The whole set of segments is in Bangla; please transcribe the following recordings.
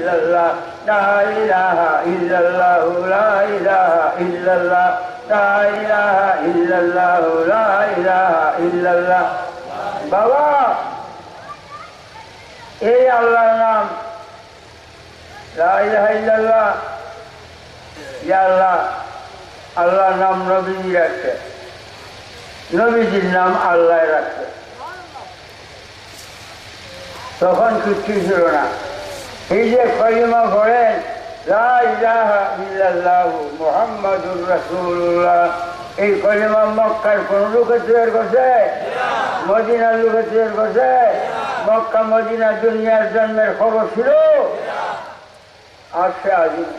illallah, la ilaha illallah, la ilaha illallah, la ilaha illallah, la ilaha illallah. বাবা, এই আল্লাহর নাম লা ইলাহা ইল্লাল্লাহ, ইয়া আল্লাহ, আল্লাহর নাম নবীজি রাখছে, নবীজির নাম আল্লাহ রাখছে। তখন কিচ্ছু ছিল না। এই যে কলিমা পড়েন লা ইলাহা ইল্লাল্লাহু মুহাম্মাদুর রাসূলুল্লাহ, এই কলিমা মক্কার কোন লোকে তৈরি করছে? মদিনার লোকে তৈরি করছে? মক্কা মদিনা দুনিয়ার জন্মের খবর ছিল? আরশে আজিম,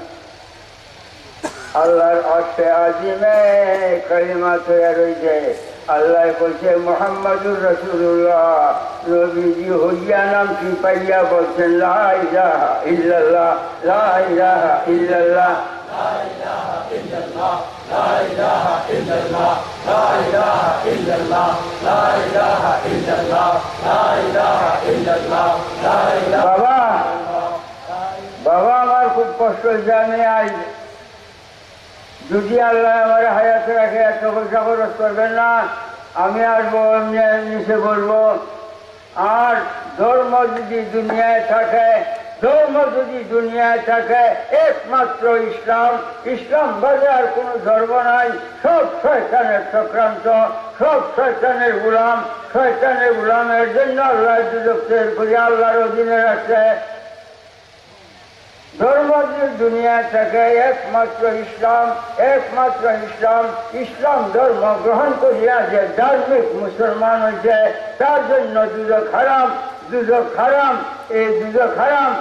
আল্লাহর আরশে আজিমে কলিমা তৈরি হয়েছে। আল্লাহ বলছে মুহাম্মাদুর রাসূলুল্লাহ, নবীজি হইয়া নাম কি পাইয়া বলছেন লা ইলাহা ইল্লাল্লাহ, লা ইলাহা ইল্লাল্লাহ, লা ইলাহা ইল্লাল্লাহ, লা ইলাহা ইল্লাল্লাহ, লা ইলাহা ইল্লাল্লাহ, লা ইলাহা ইল্লাল্লাহ, লা ইলাহা ইল্লাল্লাহ, লা ইলাহা। বাবা, বাবা, আমার খুব কষ্ট হয়েছে। আমি আজ যদি আল্লাহ আমার হায়াতে রাখে এত পয়সা খরচ করবেন না, আমি আসবো, নিচে বলবো। আর ধর্ম যদি দুনিয়ায় থাকে, ধর্ম যদি দুনিয়ায় থাকে একমাত্র ইসলাম। ইসলাম বাদে আর কোনো ধর্ম নাই। সব শয়তানের চক্রান্ত, সব শয়তানের গোলাম। শয়তানের গোলামের জন্য আল্লাহ দুজক তৈরি করে আল্লাহর অধীনে রাখছে। ধর্ম যদি দুনিয়ায় থাকে একমাত্র ইসলাম, একমাত্র ইসলাম। ইসলাম ধর্ম গ্রহণ করিয়া যে ধার্মিক মুসলমান হয়েছে, তার জন্য দুজক হারাম, দুজক হারাম। এই দুজক হারাম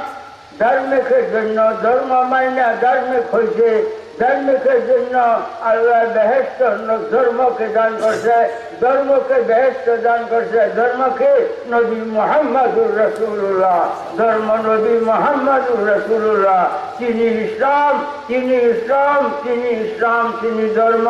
ধার্মিকের জন্য। ধর্ম মাইনা ধার্মিক হয়েছে, ধার্মিকের জন্য আল্লাহ বেহেশত ধর্মকে দান করছে, ধর্মকে বেহেশত দান করছে। ধর্মকে নবী মুহাম্মাদুর রাসূলুল্লাহ, ধর্ম নবী মুহাম্মাদুর রাসূলুল্লাহ। তিনি ইসলাম, তিনি ইসলাম, তিনি ইসলাম, তিনি ধর্ম।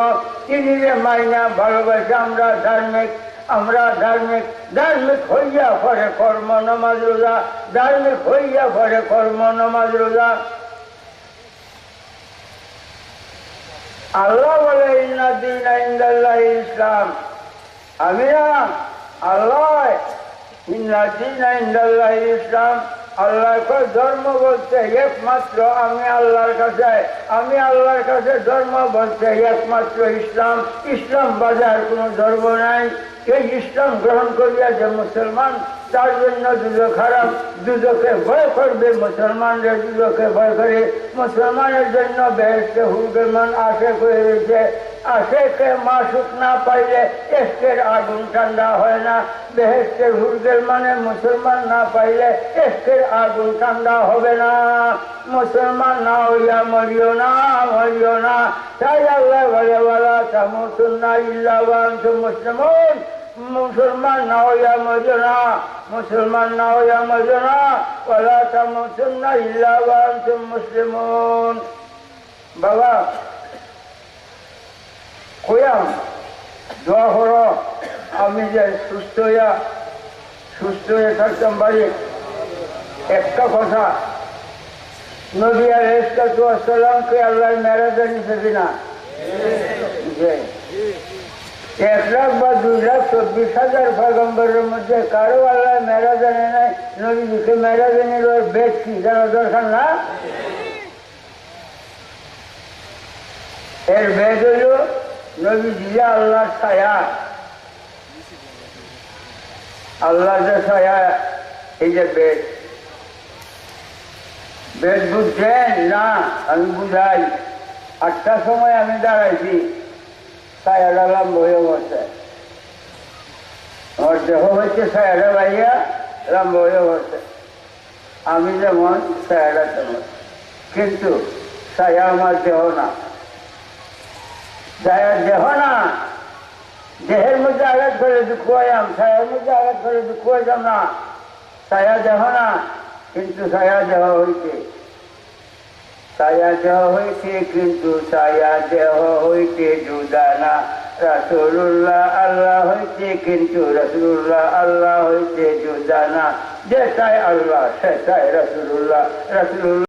তিনি মাইনা ভালোবাসে আমরা ধার্মিক, আমরা ধার্মিক। ধার্মিক হইয়া পরে কর্ম নামাজ রোজা, ধার্মিক হইয়া পরে কর্ম নামাজ রোজা। আল্লাহ বলে ইন্না দীনা ইনদাল্লাহি ইসলাম। আমি না, আল্লাহ ইন্না দীনা ইনদাল্লাহি ইসলাম। আল্লাহকে ধর্ম বলতে একমাত্র আমি আল্লাহর কাছে, আমি আল্লাহর কাছে ধর্ম বলতে একমাত্র ইসলাম। ইসলাম বাদে আর কোনো ধর্ম নাই। এই ইসলাম গ্রহণ করিয়া যে মুসলমান, তার জন্য দুজক হারাম। দুজকে ভয় করবে মুসলমানরা, দুজকে ভয় করে। মুসলমানের জন্য বেহেশতে হুরগেমান আশে করে রয়েছে। আশেকে মাসুক না পাইলে এসকের আগুন ঠান্ডা হয় না। বেহেশতের হুরগের মানে মুসলমান না পাইলে এসকের আগুন ঠান্ডা হবে না। মুসলমান না হইয়া মরিও না, মরিও না। তাই আল্লাহ বলে ওয়ালা তামুতুন্না ইল্লা ওয়া আনতুম মুসলিমুন। মুসলমান না হইয়া মরিও না, মুসলমান না হইয়া মরিও না। ওয়ালা তামুতুন্না ইল্লা ওয়া আনতুম মুসলিমুন। বাবা কইয়াম দোয়া করো, আমি যে সুস্থ হয়ে থাকতাম বাড়ি। একটা কথা, নবী আলাইহিসসালাতু ওয়াসসালামকে আল্লাহ মেরাজে নিছে কিনা? 1,02,24,000 পয়গম্বরের মধ্যে কারো আল্লাহ মেরাজে নেয় নাই। নবীকে মেরাজে নিল বেদ কি জানা দরকার না? এর বেদ হইল নবী জিয়া আল্লাহর ছায়া। আল্লাহ যে ছায়া, এই যে বেদ। বেদ বুঝছেন না? আমি বুঝাই। 8টার সময় আমি দাঁড়াইছি, ছায়াটা লম্ব হয়ে বসে। আমার দেহ হচ্ছে ছায়াটা বাইয়া লম্ব হয়ে বসে। আমি যেমন ছায়াটা তেমন, কিন্তু ছায়া আমার দেহ না। ছায়ার দেহ না। দেহের মধ্যে আঘাত করে দুঃখ হইয়াম, ছায়ার মধ্যে আঘাত করে দুঃখ হইতাম না। ছায়া দেহ না, কিন্তু ছায়া দেহ হইতে। ছায়া দেহ হইতে, কিন্তু ছায়া দেহ হইতে জুদা না। রাসূলুল্লাহ আল্লাহ হইতে, কিন্তু রাসূলুল্লাহ আল্লাহ হইতে জুদা না। যে চাই আল্লাহ সে চাই রাসূলুল্লাহ, রাসূলুল্লাহ